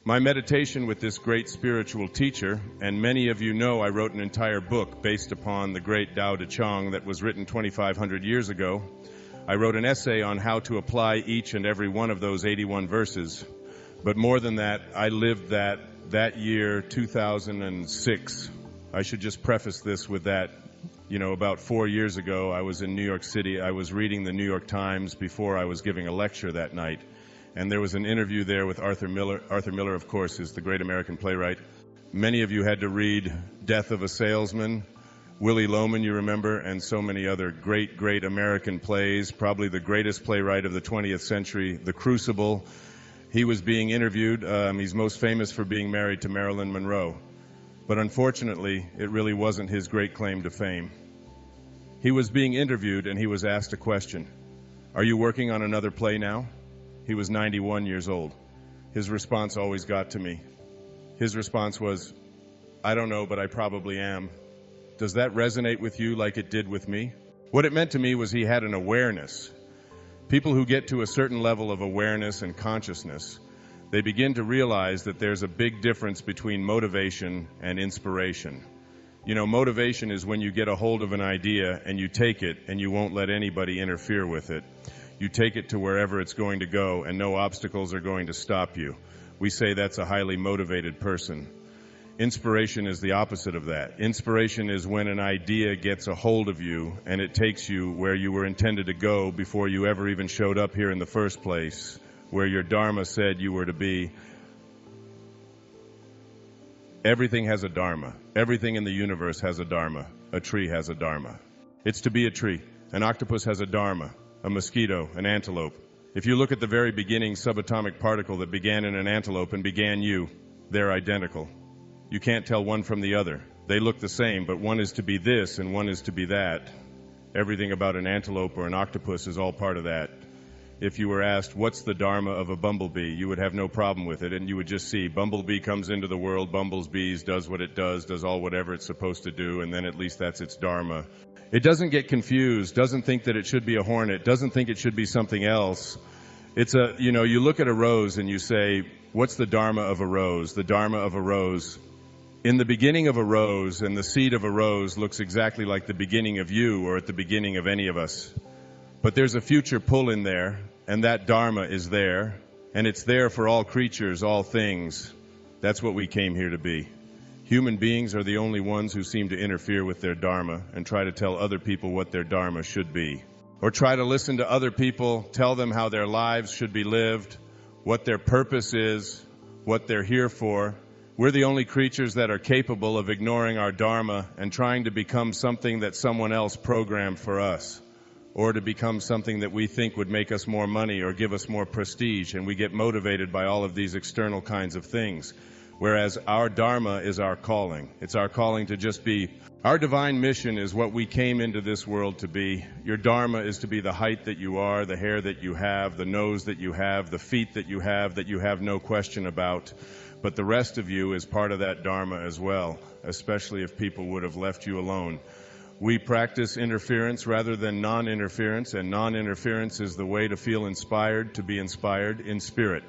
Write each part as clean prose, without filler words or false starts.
My meditation with this great spiritual teacher, and many of you know I wrote an entire book based upon the great Tao Te Ching that was written 2,500 years ago. I wrote an essay on how to apply each and every one of those 81 verses. But more than that, I lived that year, 2006. I should just preface this with that. You know, about 4 years ago, I was in New York City. I was reading the New York Times before I was giving a lecture that night. And there was an interview there with Arthur Miller. Arthur Miller, of course, is the great American playwright. Many of you had to read Death of a Salesman, Willie Loman, you remember, and so many other great, great American plays. Probably the greatest playwright of the 20th century, The Crucible. He was being interviewed. He's most famous for being married to Marilyn Monroe. But unfortunately, it really wasn't his great claim to fame. He was being interviewed and he was asked a question. Are you working on another play now? He was 91 years old. His response always got to me. His response was, I don't know, but I probably am. Does that resonate with you like it did with me? What it meant to me was he had an awareness. People who get to a certain level of awareness and consciousness, they begin to realize that there's a big difference between motivation and inspiration. You know, motivation is when you get a hold of an idea and you take it and you won't let anybody interfere with it. You take it to wherever it's going to go and no obstacles are going to stop you. We say that's a highly motivated person. Inspiration is the opposite of that. Inspiration is when an idea gets a hold of you and it takes you where you were intended to go before you ever even showed up here in the first place, where your Dharma said you were to be. Everything has a Dharma. Everything in the universe has a Dharma. A tree has a Dharma. It's to be a tree. An octopus has a Dharma. A mosquito, an antelope. If you look at the very beginning subatomic particle that began in an antelope and began you, they're identical. You can't tell one from the other. They look the same, but one is to be this and one is to be that. Everything about an antelope or an octopus is all part of that. If you were asked, what's the Dharma of a bumblebee, you would have no problem with it, and you would just see bumblebee comes into the world, bumblebees does what it does all whatever it's supposed to do, and then at least that's its Dharma. It doesn't get confused, doesn't think that it should be a hornet, doesn't think it should be something else. It's you look at a rose and you say, what's the Dharma of a rose? The Dharma of a rose. In the beginning of a rose, and the seed of a rose looks exactly like the beginning of you or at the beginning of any of us. But there's a future pull in there, and that Dharma is there, and it's there for all creatures, all things. That's what we came here to be. Human beings are the only ones who seem to interfere with their Dharma and try to tell other people what their Dharma should be. Or try to listen to other people, tell them how their lives should be lived, what their purpose is, what they're here for. We're the only creatures that are capable of ignoring our Dharma and trying to become something that someone else programmed for us, or to become something that we think would make us more money or give us more prestige, and we get motivated by all of these external kinds of things. Whereas our Dharma is our calling. It's our calling to just be. Our divine mission is what we came into this world to be. Your Dharma is to be the height that you are, the hair that you have, the nose that you have, the feet that you have no question about. But the rest of you is part of that Dharma as well, especially if people would have left you alone. We practice interference rather than non-interference, and non-interference is the way to feel inspired, to be inspired in spirit.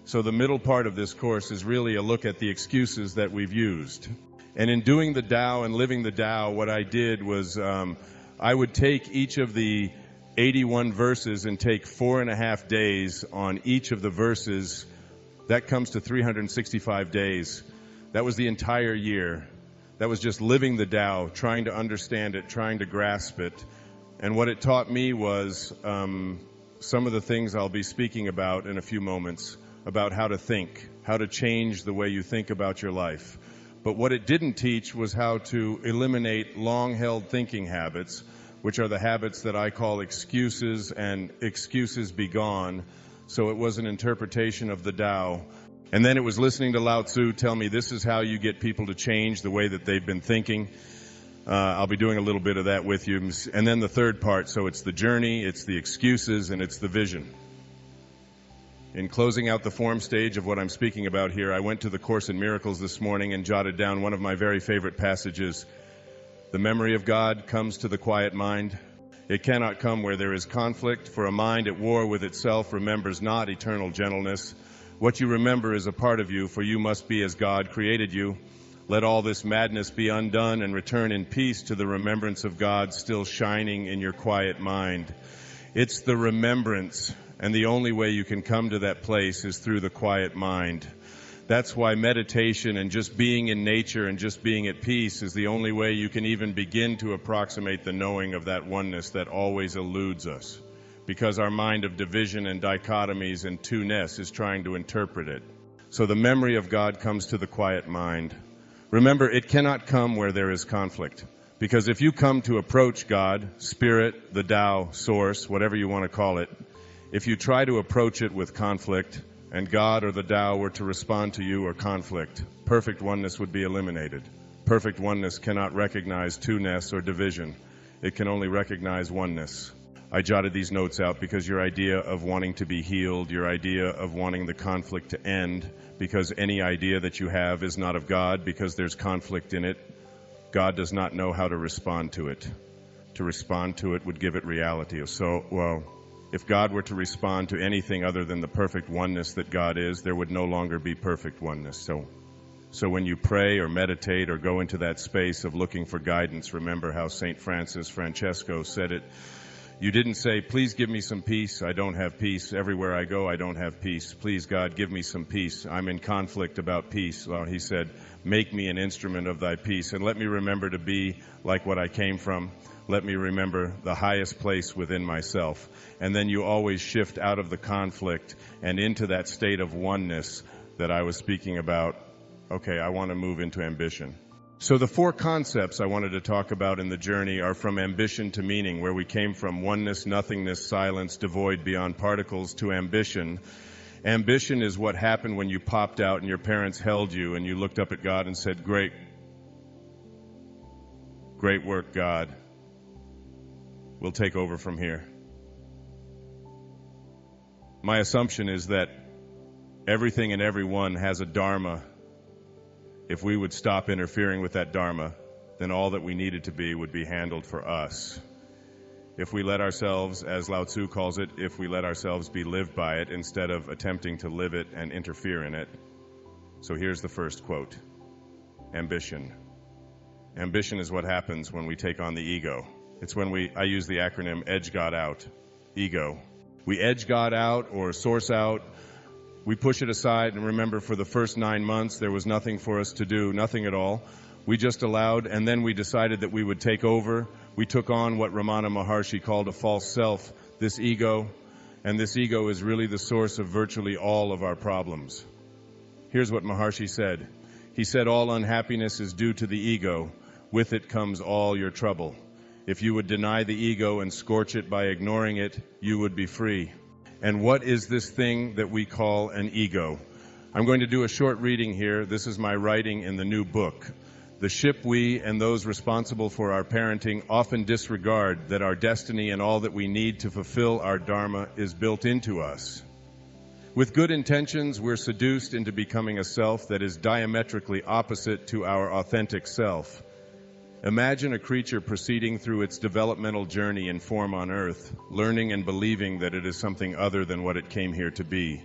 So the middle part of this course is really a look at the excuses that we've used. And in doing the Tao and living the Tao, what I did was I would take each of the 81 verses and take 4.5 days on each of the verses. That comes to 365 days. That was the entire year. That was just living the Tao, trying to understand it, trying to grasp it. And what it taught me was some of the things I'll be speaking about in a few moments, about how to think, how to change the way you think about your life. But what it didn't teach was how to eliminate long-held thinking habits, which are the habits that I call excuses and excuses be gone. So it was an interpretation of the Tao. And then it was listening to Lao Tzu tell me this is how you get people to change the way that they've been thinking. I'll be doing a little bit of that with you. And then the third part, so it's the journey, it's the excuses, and it's the vision. In closing out the form stage of what I'm speaking about here, I went to the Course in Miracles this morning and jotted down one of my very favorite passages. The memory of God comes to the quiet mind. It cannot come where there is conflict, for a mind at war with itself remembers not eternal gentleness. What you remember is a part of you, for you must be as God created you. Let all this madness be undone and return in peace to the remembrance of God still shining in your quiet mind. It's the remembrance, and the only way you can come to that place is through the quiet mind. That's why meditation and just being in nature and just being at peace is the only way you can even begin to approximate the knowing of that oneness that always eludes us, because our mind of division and dichotomies and two-ness is trying to interpret it. So the memory of God comes to the quiet mind. Remember, it cannot come where there is conflict, because if you come to approach God, Spirit, the Tao, Source, whatever you want to call it, if you try to approach it with conflict, and God or the Tao were to respond to you or conflict, perfect oneness would be eliminated. Perfect oneness cannot recognize two-ness or division. It can only recognize oneness. I jotted these notes out because your idea of wanting to be healed, your idea of wanting the conflict to end, because any idea that you have is not of God because there's conflict in it, God does not know how to respond to it. To respond to it would give it reality. If God were to respond to anything other than the perfect oneness that God is, there would no longer be perfect oneness. So when you pray or meditate or go into that space of looking for guidance, remember how St. Francesco said it. You didn't say, please give me some peace. I don't have peace. Everywhere I go, I don't have peace. Please, God, give me some peace. I'm in conflict about peace. Well, he said, make me an instrument of thy peace and let me remember to be like what I came from. Let me remember the highest place within myself. And then you always shift out of the conflict and into that state of oneness that I was speaking about. Okay, I want to move into ambition. So the four concepts I wanted to talk about in the journey are from ambition to meaning, where we came from oneness, nothingness, silence, devoid beyond particles, to ambition. Ambition is what happened when you popped out and your parents held you and you looked up at God and said, great work, God. We'll take over from here. My assumption is that everything and everyone has a Dharma. If we would stop interfering with that Dharma, then all that we needed to be would be handled for us. If we let ourselves, as Lao Tzu calls it, if we let ourselves be lived by it instead of attempting to live it and interfere in it. So here's the first quote. Ambition. Ambition is what happens when we take on the ego. It's when I use the acronym edge God out, ego. We edge God out or source out. We push it aside, and remember, for the first 9 months, there was nothing for us to do, nothing at all. We just allowed, and then we decided that we would take over. We took on what Ramana Maharshi called a false self, this ego, and this ego is really the source of virtually all of our problems. Here's what Maharshi said. He said, all unhappiness is due to the ego. With it comes all your trouble. If you would deny the ego and scorch it by ignoring it, you would be free. And what is this thing that we call an ego? I'm going to do a short reading here. This is my writing in the new book. The ship we and those responsible for our parenting often disregard that our destiny and all that we need to fulfill our Dharma is built into us. With good intentions, we're seduced into becoming a self that is diametrically opposite to our authentic self. Imagine a creature proceeding through its developmental journey in form on Earth, learning and believing that it is something other than what it came here to be.